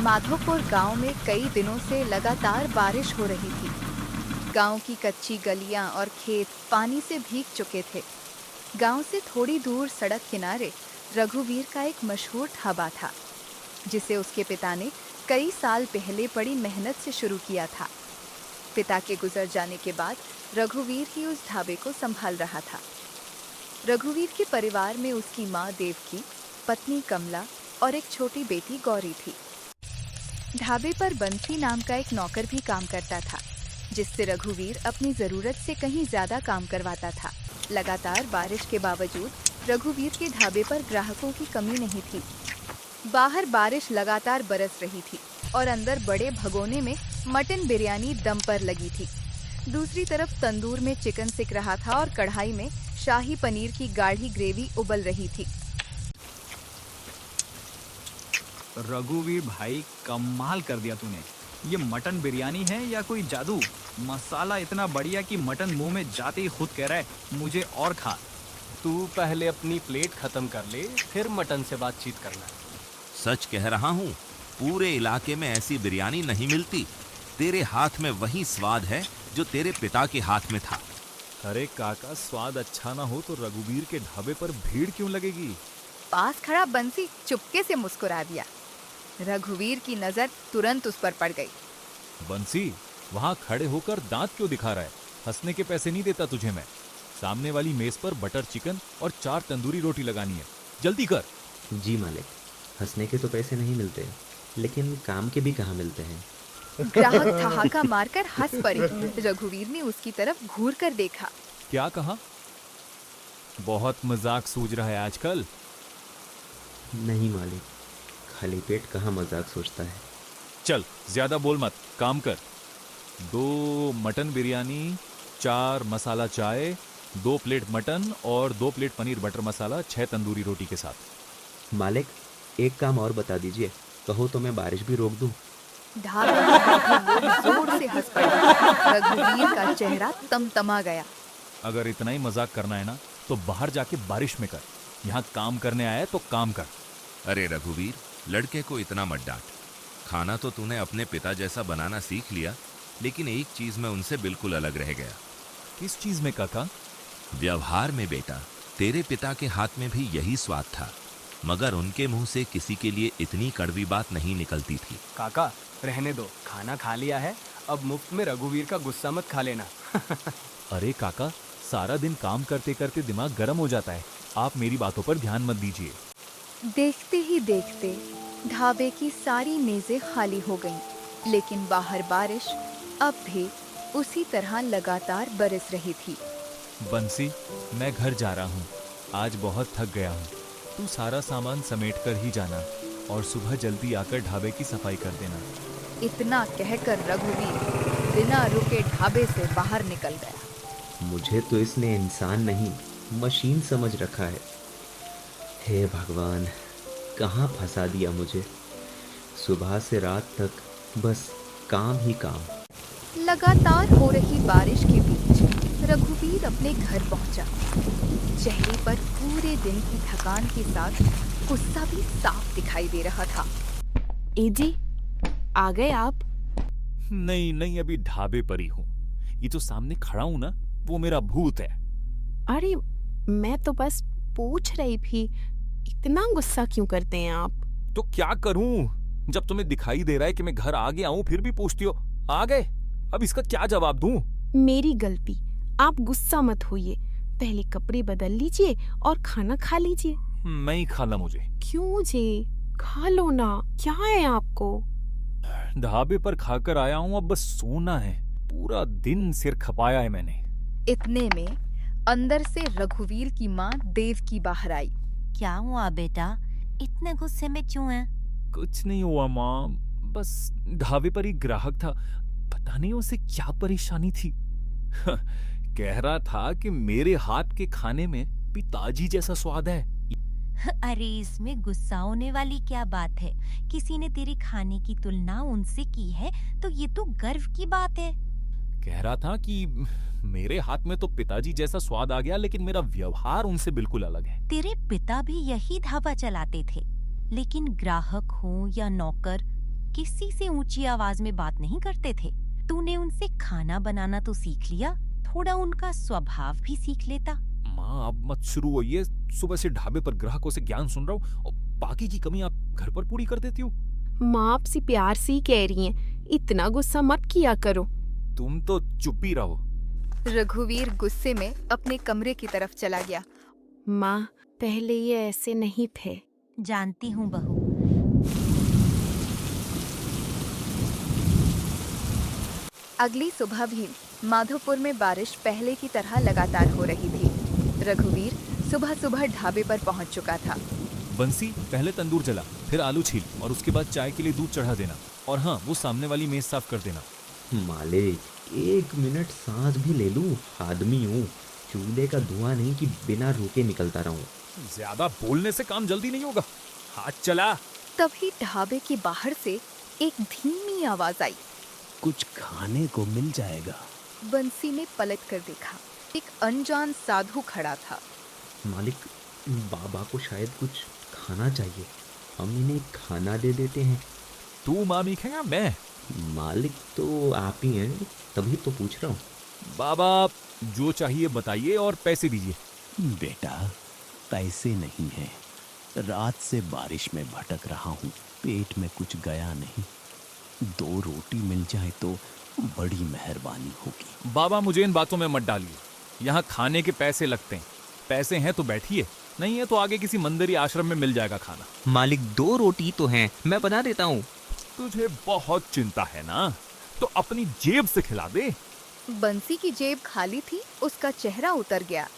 माधोपुर गांव में कई दिनों से लगातार बारिश हो रही थी। गांव की कच्ची गलियां और खेत पानी से भीग चुके थे। गांव से थोड़ी दूर सड़क किनारे रघुवीर का एक मशहूर ढाबा था, जिसे उसके पिता ने कई साल पहले बड़ी मेहनत से शुरू किया था। पिता के गुजर जाने के बाद रघुवीर ही उस ढाबे को संभाल रहा था। रघुवीर के परिवार में उसकी माँ देवकी, पत्नी कमला और एक छोटी बेटी गौरी थी। ढाबे पर बंसी नाम का एक नौकर भी काम करता था, जिससे रघुवीर अपनी जरूरत से कहीं ज्यादा काम करवाता था। लगातार बारिश के बावजूद रघुवीर के ढाबे पर ग्राहकों की कमी नहीं थी। बाहर बारिश लगातार बरस रही थी और अंदर बड़े भगोने में मटन बिरयानी दम पर लगी थी। दूसरी तरफ तंदूर में चिकन सिक रहा था और कढ़ाई में शाही पनीर की गाढ़ी ग्रेवी उबल रही थी। रघुवीर भाई, कमाल कर दिया तूने। ये मटन बिरयानी है या कोई जादू? मसाला इतना बढ़िया कि मटन मुंह में जाते ही खुद कह रहा है मुझे और खा। तू पहले अपनी प्लेट खत्म कर ले, फिर मटन से बातचीत करना। सच कह रहा हूँ, पूरे इलाके में ऐसी बिरयानी नहीं मिलती। तेरे हाथ में वही स्वाद है जो तेरे पिता के हाथ में था। अरे काका, स्वाद अच्छा ना हो तो रघुवीर के ढाबे पर भीड़ क्यों लगेगी? पास खड़ा बंसी चुपके से मुस्कुरा दिया। रघुवीर की नजर तुरंत उस पर पड़ गई। बंसी, वहाँ खड़े होकर दांत क्यों दिखा रहा है? हंसने के पैसे नहीं देता तुझे मैं। सामने वाली मेज पर बटर चिकन और 4 तंदूरी रोटी लगानी है, जल्दी कर। जी मालिक, हंसने के तो पैसे नहीं मिलते, लेकिन काम के भी कहाँ मिलते हैं। ग्राहक ठहाका मारकर हंस पड़े। रघुवीर ने उसकी तरफ घूर कर देखा। क्या कहा? बहुत मजाक सूझ रहा है आजकल। नहीं मालिक, खाली पेट कहाँ मजाक सोचता है। चल ज्यादा बोल मत, काम कर। 2 मटन बिरयानी, 4 मसाला चाय, 2 प्लेट मटन और 2 प्लेट पनीर बटर मसाला, 6 तंदूरी रोटी के साथ। मालिक, एक काम और बता दीजिए, कहो तो मैं बारिश भी रोक दूं। ढाबे में बैठे लोग जोर से हंस पड़े। रघुवीर का चेहरा तमतमा गया। अगर इतना ही मजाक करना है ना तो बाहर जाके बारिश में कर। यहाँ काम करने आया है तो काम कर। अरे रघुवीर, लड़के को इतना मत डांट। खाना तो तूने अपने पिता जैसा बनाना सीख लिया, लेकिन एक चीज में उनसे बिल्कुल अलग रह गया। किस चीज में काका? व्यवहार में बेटा। तेरे पिता के हाथ में भी यही स्वाद था, मगर उनके मुंह से किसी के लिए इतनी कड़वी बात नहीं निकलती थी। काका, रहने दो, खाना खा लिया है, अब मुफ्त में रघुवीर का गुस्सा मत खा लेना। अरे काका, सारा दिन काम करते करते दिमाग गर्म हो जाता है। आप मेरी बातों पर ध्यान मत दीजिए। देखते ही देखते ढाबे की सारी मेजें खाली हो गईं, लेकिन बाहर बारिश अब भी उसी तरह लगातार बरस रही थी। बंसी, मैं घर जा रहा हूँ। आज बहुत थक गया हूँ। तू सारा सामान समेट कर ही जाना और सुबह जल्दी आकर ढाबे की सफाई कर देना। इतना कहकर रघुवीर बिना रुके ढाबे से बाहर निकल गया। मुझे तो इसने इंसान नहीं, मशीन समझ रखा है। हे भगवान, कहाँ फंसा दिया मुझे। सुबह से रात तक बस काम ही काम। लगातार हो रही बारिश के बीच रघुवीर अपने घर पहुंचा। चेहरे पर पूरे दिन की थकान के साथ गुस्सा भी साफ दिखाई दे रहा था। एजी, आ गए आप? नहीं नहीं, अभी ढाबे पर ही हूँ। ये जो सामने खड़ा हूँ ना, वो मेरा भूत है। अरे मैं तो बस पूछ रही थी, इतना गुस्सा क्यों करते हैं आप? तो क्या करूं? जब तुम्हें दिखाई दे रहा है कि मैं घर आ गया हूँ, फिर भी पूछती हो आ गए। अब इसका क्या जवाब दूं? मेरी गलती, आप गुस्सा मत होइए। पहले कपड़े बदल लीजिए और खाना खा लीजिए। मैं ही खाना मुझे। क्यों जी, खा लो ना, क्या है आपको? ढाबे पर खाकर आया हूँ, अब बस सोना है। पूरा दिन सिर खपाया है मैंने। इतने में अंदर से रघुवीर की माँ देवकी बाहर आई। क्या हुआ बेटा, इतने गुस्से में क्यों है? कुछ नहीं हुआ माँ, बस ढाबे पर ही ग्राहक था, पता नहीं उसे क्या परेशानी थी। कह रहा था कि मेरे हाथ के खाने में पिताजी जैसा स्वाद है। अरे इसमें गुस्सा होने वाली क्या बात है? किसी ने तेरे खाने की तुलना उनसे की है तो ये तो गर्व की बात है। कह रहा था कि मेरे हाथ में तो पिताजी जैसा स्वाद आ गया, लेकिन मेरा व्यवहार उनसे बिल्कुल अलग है। तेरे पिता भी यही ढाबा चलाते थे, लेकिन ग्राहक हो या नौकर, किसी से ऊंची आवाज में बात नहीं करते थे। तूने उनसे खाना बनाना तो सीख लिया, थोड़ा उनका स्वभाव भी सीख लेता। माँ अब मत शुरू होइए, सुबह से ढाबे पर ग्राहकों से ज्ञान सुन रहा हूँ और बाकी की कमी आप घर पर पूरी कर देती हो। माँ आपसे प्यार से ही कह रही हैं, इतना गुस्सा मत किया करो। तुम तो चुप ही रहो। रघुवीर गुस्से में अपने कमरे की तरफ चला गया। माँ पहले ये ऐसे नहीं थे। जानती हूँ बहू। अगली सुबह भी माधोपुर में बारिश पहले की तरह लगातार हो रही थी। रघुवीर सुबह सुबह ढाबे पर पहुंच चुका था। बंसी, पहले तंदूर जला, फिर आलू छील और उसके बाद चाय के लिए दूध चढ़ा देना। और हाँ, वो सामने वाली मेज साफ कर देना। मालिक, 1 मिनट सांस भी ले लूं, आदमी हूँ। चूल्हे का धुआं नहीं कि बिना रुके निकलता रहूं। ज्यादा बोलने से काम जल्दी नहीं होगा। हाथ चला। तभी ढाबे के बाहर से एक धीमी आवाज आई। कुछ खाने को मिल जाएगा। बंसी ने पलट कर देखा, एक अनजान साधु खड़ा था। मालिक, बाबा को शायद कुछ खाना चाहिए, हम इन्हें खाना दे देते हैं। तू मामी खाएगा? मैं? मालिक तो आप ही हैं, तभी तो पूछ रहा हूँ। बाबा, जो चाहिए बताइए और पैसे दीजिए। बेटा, पैसे नहीं है, रात से बारिश में भटक रहा हूँ, पेट में कुछ गया नहीं। 2 रोटी मिल जाए तो बड़ी मेहरबानी होगी। बाबा, मुझे इन बातों में मत डालिए। यहाँ खाने के पैसे लगते हैं। पैसे हैं तो बैठिए, नहीं है तो आगे किसी मंदिर या आश्रम में मिल जाएगा खाना। मालिक, 2 रोटी तो हैं, मैं बना देता हूँ। तुझे बहुत चिंता है ना, तो अपनी जेब से खिला दे। बंसी की जेब खाली थी, उसका चेहरा उतर गया।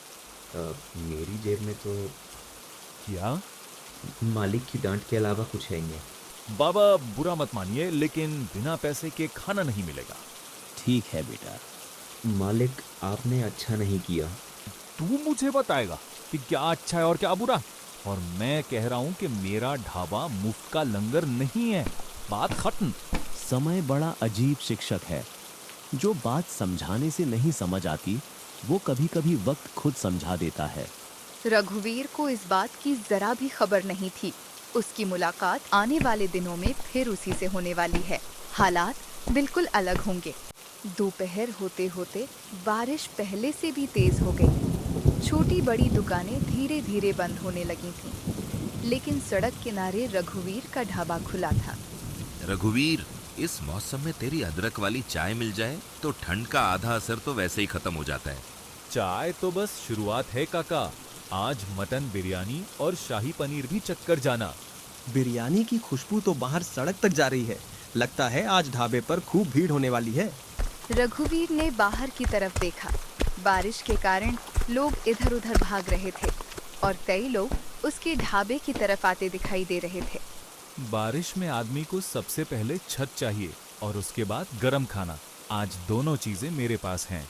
मेरी जेब में तो क्या? मालिक की डांट के अलावा कुछ है नहीं। बाबा, बुरा मत मानिए, लेकिन बिना पैसे के खाना नहीं मिलेगा। ठीक है बेटा। मालिक, आपने अच्छा नहीं किया। तू मुझे बताएगा कि क्या अच्छा है और क्या बुरा? और मैं कह रहा हूँ कि मेरा ढाबा मुफ्त का लंगर नहीं है। बात खत्म। समय बड़ा अजीब शिक्षक है। जो बात समझाने से नहीं समझ आती, वो कभी कभी वक्त खुद समझा देता है। रघुवीर को इस बात की जरा भी खबर नहीं थी। उसकी मुलाकात आने वाले दिनों में फिर उसी से होने वाली है। हालात बिल्कुल अलग होंगे। दोपहर होते होते बारिश पहले से भी तेज हो गई। छोटी बड़ी दुकानें धीरे धीरे बंद होने लगी थीं, लेकिन सड़क किनारे रघुवीर का ढाबा खुला था। रघुवीर, इस मौसम में तेरी अदरक वाली चाय मिल जाए तो ठंड का आधा असर तो वैसे ही खत्म हो जाता है। चाय तो बस शुरुआत है काका। आज मटन बिरयानी और शाही पनीर भी चक्कर जाना। बिरयानी की खुशबू तो बाहर सड़क तक जा रही है। लगता है आज ढाबे पर खूब भीड़ होने वाली है। रघुवीर ने बाहर की तरफ देखा। बारिश के कारण लोग इधर उधर भाग रहे थे और कई लोग उसके ढाबे की तरफ आते दिखाई दे रहे थे। बारिश में आदमी को सबसे पहले छत चाहिए और उसके बाद गरम खाना। आज दोनों चीजें मेरे पास हैं।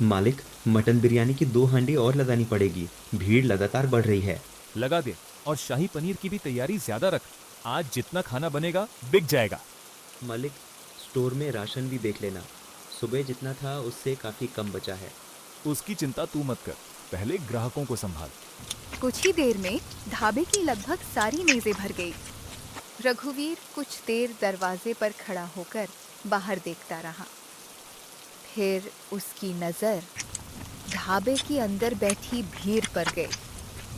मालिक, मटन बिरयानी की 2 हांडी और लगानी पड़ेगी। भीड़ लगातार बढ़ रही है। लगा दे। और शाही पनीर की भी तैयारी ज्यादा रख। आज जितना खाना बनेगा बिक जाएगा। मालिक, स्टोर में राशन भी देख लेना। सुबह जितना था उससे काफी कम बचा है। उसकी चिंता तू मत कर, पहले ग्राहकों को संभाल। कुछ ही देर में ढाबे की लगभग सारी मेजें भर गई। रघुवीर कुछ देर दरवाजे पर खड़ा होकर बाहर देखता रहा। फिर उसकी नजर ढाबे के अंदर बैठी भीड़ पर गई।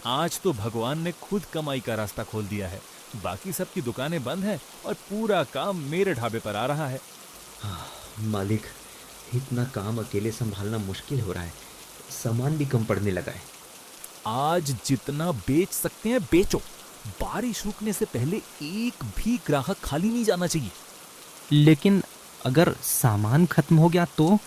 आज तो भगवान ने खुद कमाई का रास्ता खोल दिया है। बाकी सबकी दुकानें बंद हैं और पूरा काम मेरे ढाबे पर आ रहा है। मालिक, इतना काम अकेले संभालना मुश्किल हो रहा है। सामान भी कम पड़ने लगा है। आज जितना बेच सकते हैं बेचो। बारिश रुकने से पहले एक भी ग्राहक खाली नहीं जाना चाहिए। लेकिन अगर सामान खत्म हो गया तो?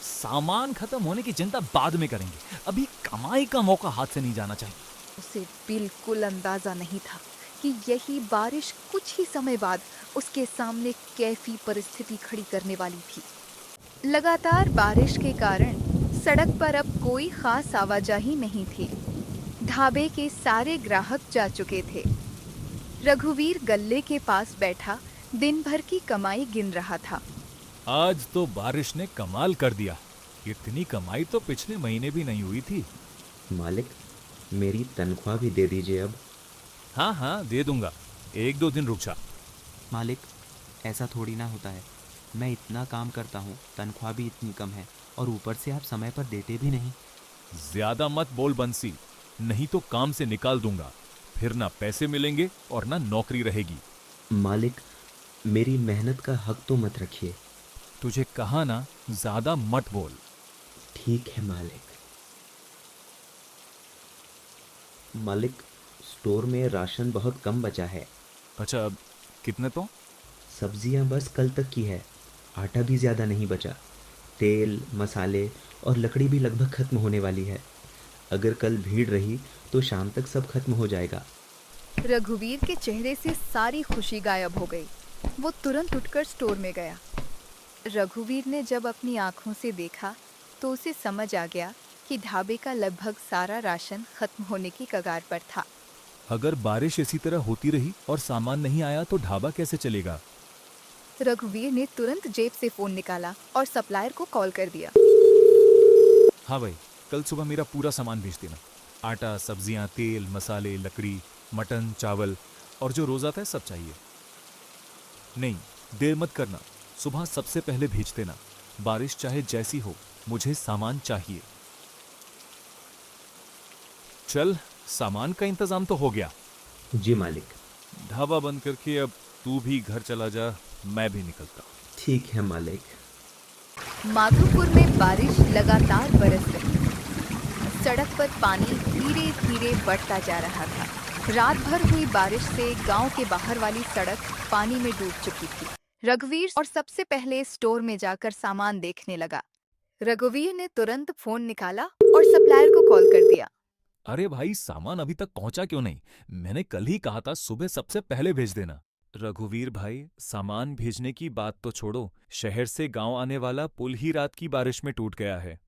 सामान खत्म होने की चिंता बाद में करेंगे। अभी कमाई का मौका हाथ से नहीं जाना चाहिए। उसे बिल्कुल अंदाजा नहीं था कि यही बारिश कुछ ही समय बाद उसके सामने कैफी परिस्थिति खड़ी करने वाली थी। लगातार बारिश के कारण सड़क पर अब कोई खास आवाजाही नहीं थी। ढाबे के सारे ग्राहक जा चुके थे। रघुवीर गल्ले के पास बैठा दिन भर की कमाई गिन रहा था। आज तो बारिश ने कमाल कर दिया। इतनी कमाई तो पिछले महीने भी नहीं हुई थी। मालिक, मेरी तनख्वाह भी दे दीजिए अब। हाँ हाँ, दे दूंगा। 1-2 दिन रुक जा। मालिक, ऐसा थोड़ी ना होता है। मैं इतना काम करता हूँ, तनख्वाह भी इतनी कम है और ऊपर से आप समय पर देते भी नहीं। ज्यादा मत बोल बंसी, नहीं तो काम से निकाल दूंगा। फिर ना पैसे मिलेंगे और ना नौकरी रहेगी। मालिक, मेरी मेहनत का हक तो मत रखिए। तुझे कहा ना, ज्यादा मत बोल। ठीक है मालिक। मालिक, स्टोर में राशन बहुत कम बचा है। अच्छा, कितने तो? सब्जियां बस कल तक की है, आटा भी ज़्यादा नहीं बचा। तेल, मसाले और लकड़ी भी लगभग खत्म होने वाली है। अगर कल भीड़ रही तो शाम तक सब खत्म हो जाएगा। रघुवीर के चेहरे से सारी खुशी गायब हो गई। वो तुरंत उठकर स्टोर में गया। रघुवीर ने जब अपनी आंखों से देखा तो उसे समझ आ गया कि ढाबे का लगभग सारा राशन खत्म होने की कगार पर था। अगर बारिश इसी तरह होती रही और सामान नहीं आया तो ढाबा कैसे चलेगा? रघुवीर ने तुरंत जेब से फोन निकाला और सप्लायर को कॉल कर दिया। हाँ भाई, कल सुबह मेरा पूरा सामान भेज देना। आटा, सब्जियां, तेल, मसाले, लकड़ी, मटन, चावल और जो रोज आता है सब चाहिए। नहीं, देर मत करना, सुबह सबसे पहले भेज देना। बारिश चाहे जैसी हो, मुझे सामान चाहिए। चल, सामान का इंतजाम तो हो गया। जी मालिक। ढाबा बंद करके अब तू भी घर चला जा, मैं भी निकलता। ठीक है मालिक। माधोपुर में बारिश लगातार बरस रही। सड़क पर पानी धीरे धीरे बढ़ता जा रहा था। रात भर हुई बारिश से गांव के बाहर वाली सड़क पानी में डूब चुकी थी। रघुवीर और सबसे पहले स्टोर में जाकर सामान देखने लगा। रघुवीर ने तुरंत फोन निकाला और सप्लायर को कॉल कर दिया। अरे भाई, सामान अभी तक पहुंचा क्यों नहीं? मैंने कल ही कहा था सुबह सबसे पहले भेज देना। रघुवीर भाई, सामान भेजने की बात तो छोड़ो, शहर से गांव आने वाला पुल ही रात की बारिश में टूट गया है।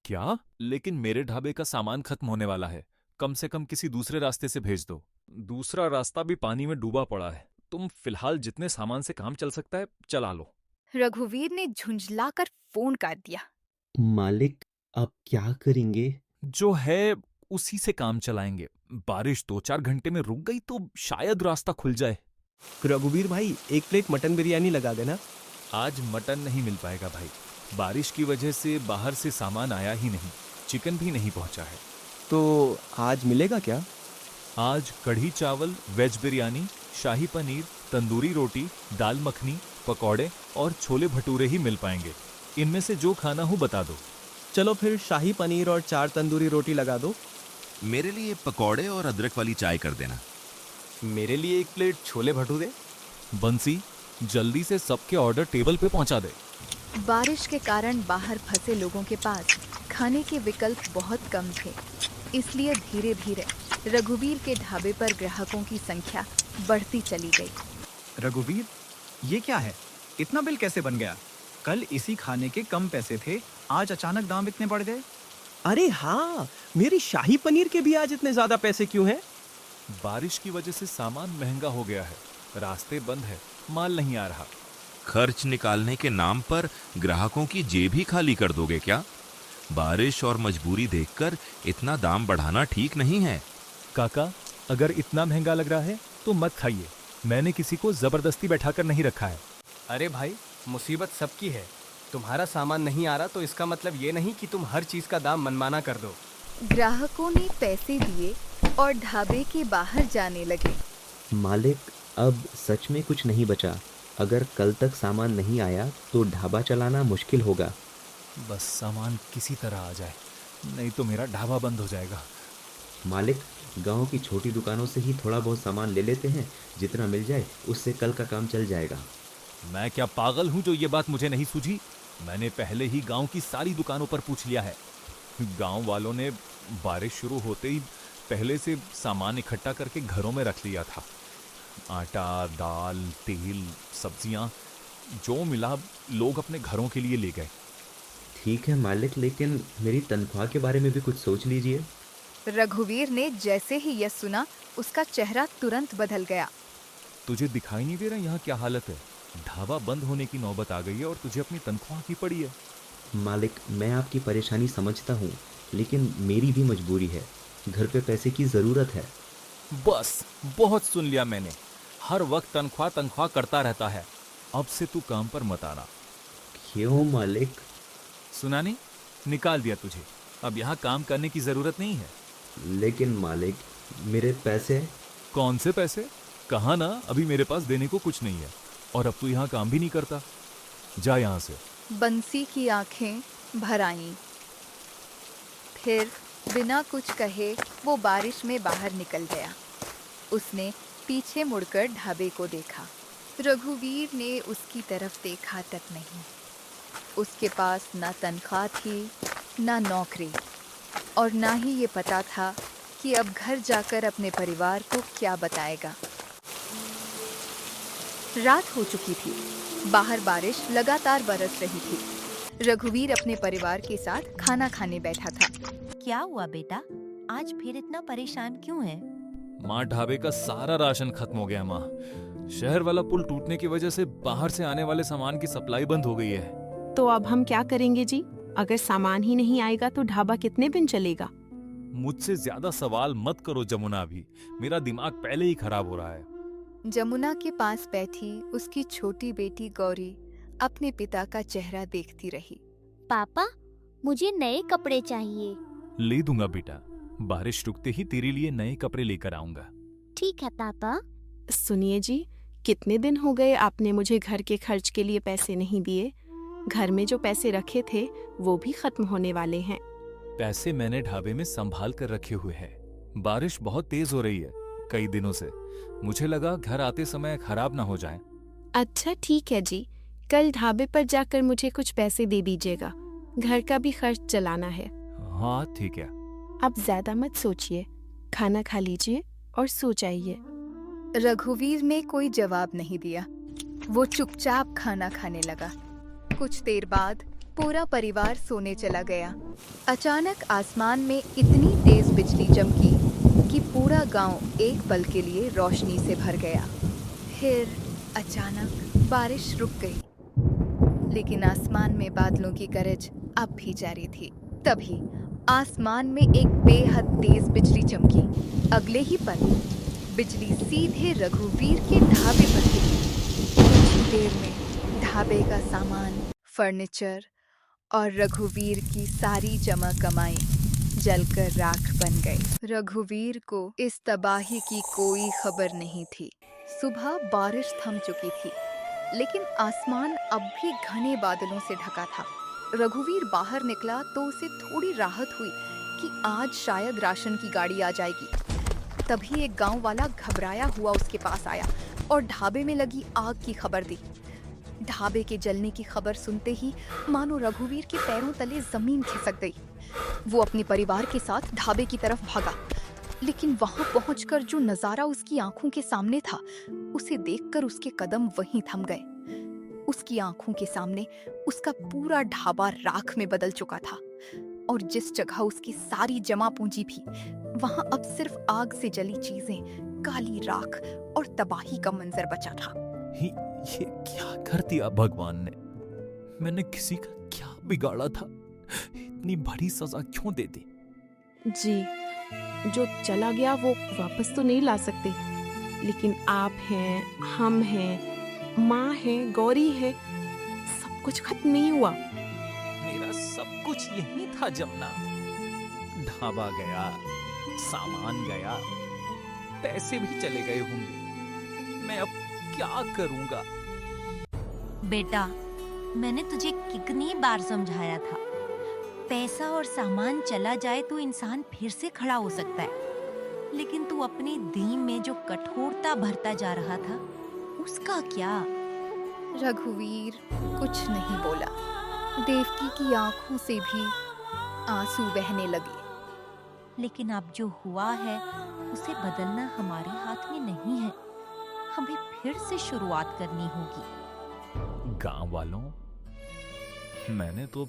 क्या? लेकिन मेरे ढाबे का सामान खत्म होने वाला है। कम से कम किसी दूसरे रास्ते से भेज दो। दूसरा रास्ता भी पानी में डूबा पड़ा है। तुम फिलहाल जितने सामान से काम चल सकता है चला लो। रघुवीर ने झुंझलाकर फोन काट दिया। मालिक, आप क्या करेंगे? जो है उसी से काम चलाएंगे। बारिश 2-4 घंटे में रुक गई तो शायद रास्ता खुल जाए। रघुवीर भाई, एक प्लेट मटन बिरयानी लगा देना। आज मटन नहीं मिल पाएगा भाई, बारिश की वजह से बाहर से सामान आया ही नहीं, चिकन भी नहीं पहुंचा है। तो आज मिलेगा क्या? आज कढ़ी चावल, वेज बिरयानी, शाही पनीर, तंदूरी रोटी, दाल मखनी, पकौड़े और छोले भटूरे ही मिल पाएंगे। इनमें से जो खाना हो बता दो। चलो फिर शाही पनीर और 4 तंदूरी रोटी लगा दो। मेरे लिए पकौड़े और अदरक वाली चाय कर देना। मेरे लिए 1 प्लेट छोले भटूरे। बंसी, जल्दी से सबके ऑर्डर टेबल पे पहुंचा दे। बारिश के कारण बाहर फंसे लोगों के पास खाने के विकल्प बहुत कम थे, इसलिए धीरे धीरे रघुवीर के ढाबे पर ग्राहकों की संख्या बढ़ती चली गई। रघुवीर, ये क्या है? इतना बिल कैसे बन गया? कल इसी खाने के कम पैसे थे, आज अचानक दाम इतने बढ़ गए। अरे हाँ, मेरी शाही पनीर के भी आज इतने ज्यादा पैसे क्यों हैं? बारिश की वजह से सामान महंगा हो गया है, रास्ते बंद है, माल नहीं आ रहा। खर्च निकालने के नाम पर ग्राहकों की जेब ही खाली कर दोगे क्या? बारिश और मजबूरी देखकर इतना दाम बढ़ाना ठीक नहीं है। काका, अगर इतना महंगा लग रहा है तो मत खाइए। मैंने किसी को जबरदस्ती बैठाकर नहीं रखा है। अरे भाई, मुसीबत सबकी है। तुम्हारा सामान नहीं आ रहा तो इसका मतलब ये नहीं कि तुम हर चीज का दाम मनमाना कर दो। ग्राहकों ने पैसे दिए और ढाबे के बाहर जाने लगे। मालिक, अब सच में कुछ नहीं बचा। अगर कल तक सामान नहीं आया तो ढाबा चलाना मुश्किल होगा। बस सामान किसी तरह आ जाए, नहीं तो मेरा ढाबा बंद हो जाएगा। मालिक, गांव की छोटी दुकानों से ही थोड़ा बहुत सामान ले लेते हैं, जितना मिल जाए उससे कल का काम चल जाएगा। मैं क्या पागल हूं जो ये बात मुझे नहीं सूझी? मैंने पहले ही गांव की सारी दुकानों पर पूछ लिया है। गांव वालों ने बारिश शुरू होते ही पहले से सामान इकट्ठा करके घरों में रख लिया था। आटा, दाल, तेल, सब्जियां, जो मिला लोग अपने घरों के लिए ले गए। ठीक है मालिक, लेकिन मेरी तनख्वाह के बारे में भी कुछ सोच लीजिए। रघुवीर ने जैसे ही यह सुना, उसका चेहरा तुरंत बदल गया। तुझे दिखाई नहीं दे रहा यहाँ क्या हालत है? ढाबा बंद होने की नौबत आ गई है और तुझे अपनी तनख्वाह की पड़ी है। मालिक, मैं आपकी परेशानी समझता हूँ, लेकिन मेरी भी मजबूरी है। घर पे पैसे की ज़रूरत है। बस, बहुत सुन लिया मैंने। हर वक्त तनख्वाह तनख्वाह करता रहता है। अब से तू काम पर मत आना। क्यों मालिक? सुना नहीं, निकाल दिया तुझे। अब यहाँ काम करने की जरूरत नहीं है। लेकिन मालिक, मेरे पैसे? कौन से पैसे? कहा ना, अभी मेरे पास देने को कुछ नहीं है। और अब तू यहाँ काम भी नहीं करता, जा यहाँ से। बंसी की आंखें भर आईं। फिर बिना कुछ कहे वो बारिश में बाहर निकल गया। उसने पीछे मुड़कर ढाबे को देखा। रघुवीर ने उसकी तरफ देखा तक नहीं। उसके पास ना तनख्वाह थी, ना नौकरी, और ना ही ये पता था कि अब घर जाकर अपने परिवार को क्या बताएगा। रात हो चुकी थी। बाहर बारिश लगातार बरस रही थी। रघुवीर अपने परिवार के साथ खाना खाने बैठा था। क्या हुआ बेटा, आज फिर इतना परेशान क्यों है? माँ, ढाबे का सारा राशन खत्म हो गया माँ। शहर वाला पुल टूटने की वजह से बाहर से आने वाले सामान की सप्लाई बंद हो गई है। तो अब हम क्या करेंगे जी? अगर सामान ही नहीं आएगा तो ढाबा कितने दिन चलेगा? मुझसे ज्यादा सवाल मत करो जमुना, अभी मेरा दिमाग पहले ही खराब हो रहा है। जमुना के पास बैठी उसकी छोटी बेटी गौरी अपने पिता का चेहरा देखती रही। पापा, मुझे नए कपड़े चाहिए। ले दूंगा बेटा, बारिश रुकते ही तेरे लिए नए कपड़े लेकर आऊंगा। ठीक है पापा। सुनिए जी, कितने दिन हो गए आपने मुझे घर के खर्च के लिए पैसे नहीं दिए। घर में जो पैसे रखे थे वो भी खत्म होने वाले हैं। पैसे मैंने ढाबे में संभाल कर रखे हुए हैं। बारिश बहुत तेज हो रही है कई दिनों से। मुझे लगा घर आते समय खराब ना हो जाए। अच्छा ठीक है जी, कल ढाबे पर जाकर मुझे कुछ पैसे दे दीजिएगा। घर का भी खर्च चलाना है। हाँ ठीक है। अब ज्यादा मत सोचिए, खाना खा लीजिए और सो जाइए। रघुवीर ने कोई जवाब नहीं दिया। वो चुपचाप खाना खाने लगा। कुछ देर बाद पूरा परिवार सोने चला गया। अचानक आसमान में इतनी तेज बिजली चमकी कि पूरा गांव एक पल के लिए रोशनी से भर गया। फिर अचानक बारिश रुक गई, लेकिन आसमान में बादलों की गरज अब भी जारी थी। तभी आसमान में एक बेहद तेज बिजली चमकी। अगले ही पल बिजली सीधे रघुवीर के ढाबे पर गिरी। कुछ ही देर में ढाबे का सामान, फर्नीचर और रघुवीर की सारी जमा कमाई जलकर राख बन गई। रघुवीर को इस तबाही की कोई खबर नहीं थी। सुबह बारिश थम चुकी थी, लेकिन आसमान अब भी घने बादलों से ढका था। रघुवीर बाहर निकला तो उसे थोड़ी राहत हुई कि आज शायद राशन की गाड़ी आ जाएगी। तभी एक गांव वाला घबराया हुआ उसके पास आया और ढाबे में लगी आग की खबर दी। ढाबे के जलने की खबर सुनते ही मानो रघुवीर के पैरों तले जमीन खिसक गई। वो अपने परिवार के साथ ढाबे की तरफ भागा, लेकिन वहां पहुंचकर जो नजारा उसकी आंखों के सामने था, उसे देखकर उसके कदम वहीं थम गए। उसकी आंखों के सामने उसका पूरा ढाबा राख में बदल चुका था, और जिस जगह उसकी सारी जमा पूंजी भी, वहां अब सिर्फ आग से जली चीजें, काली राख और तबाही का मंजर बचा था। ये क्या कर दिया भगवान ने? मैंने किसी का क्या बिगाड़ा था? इतनी बड़ी सजा क्यों दे दी? जी, जो चला गया वो वापस तो नहीं ला सकते, लेकिन आप हैं, हम हैं, माँ है, गौरी है, सब कुछ खत्म नहीं हुआ। मेरा सब कुछ यही था जमुना। ढाबा गया, सामान गया, पैसे भी चले गए होंगे। मैं अब क्या करूंगा? बेटा, मैंने तुझे कितनी बार समझाया था, पैसा और सामान चला जाए तो इंसान फिर से खड़ा हो सकता है, लेकिन तू अपने दिल में जो कठोरता भरता जा रहा था, उसका क्या? रघुवीर कुछ नहीं बोला। देवकी की आंखों से भी आंसू बहने लगे। लेकिन अब जो हुआ है उसे बदलना हमारे हाथ में नहीं है। हमें फिर से शुरुआत करनी होगी। गांव वालों, मैंने तो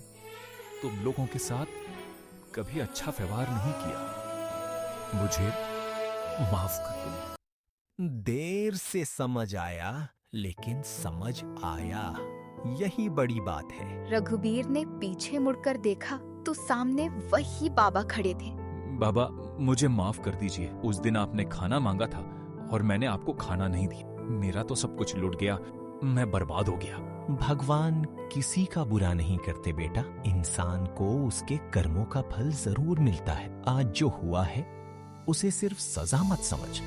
तुम लोगों के साथ कभी अच्छा व्यवहार नहीं किया। मुझे माफ कर दो। देर से समझ आया, लेकिन समझ आया, यही बड़ी बात है। रघुवीर ने पीछे मुड़कर देखा तो सामने वही बाबा खड़े थे। बाबा, मुझे माफ कर दीजिए। उस दिन आपने खाना मांगा था और मैंने आपको खाना नहीं दिया। मेरा तो सब कुछ लुट गया। मैं बर्बाद हो गया। भगवान किसी का बुरा नहीं करते बेटा, इंसान को उसके कर्मों का फल जरूर मिलता है। आज जो हुआ है उसे सिर्फ सजा मत समझ,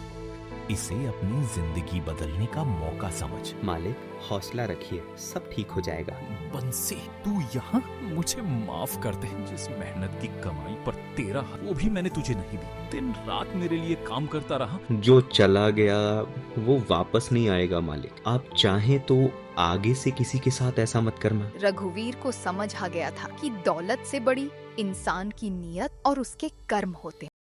इसे अपनी जिंदगी बदलने का मौका समझ। मालिक हौसला रखिए, सब ठीक हो जाएगा। बंसी, तू यहाँ? मुझे माफ कर दे। जिस मेहनत की कमाई पर तेरा हाथ, वो भी मैंने तुझे नहीं दी। दिन रात मेरे लिए काम करता रहा। जो चला गया वो वापस नहीं आएगा मालिक। आप चाहें तो आगे से किसी के साथ ऐसा मत करना। रघुवीर को समझ आ गया था कि दौलत से बड़ी इंसान की नीयत और उसके कर्म होते हैं।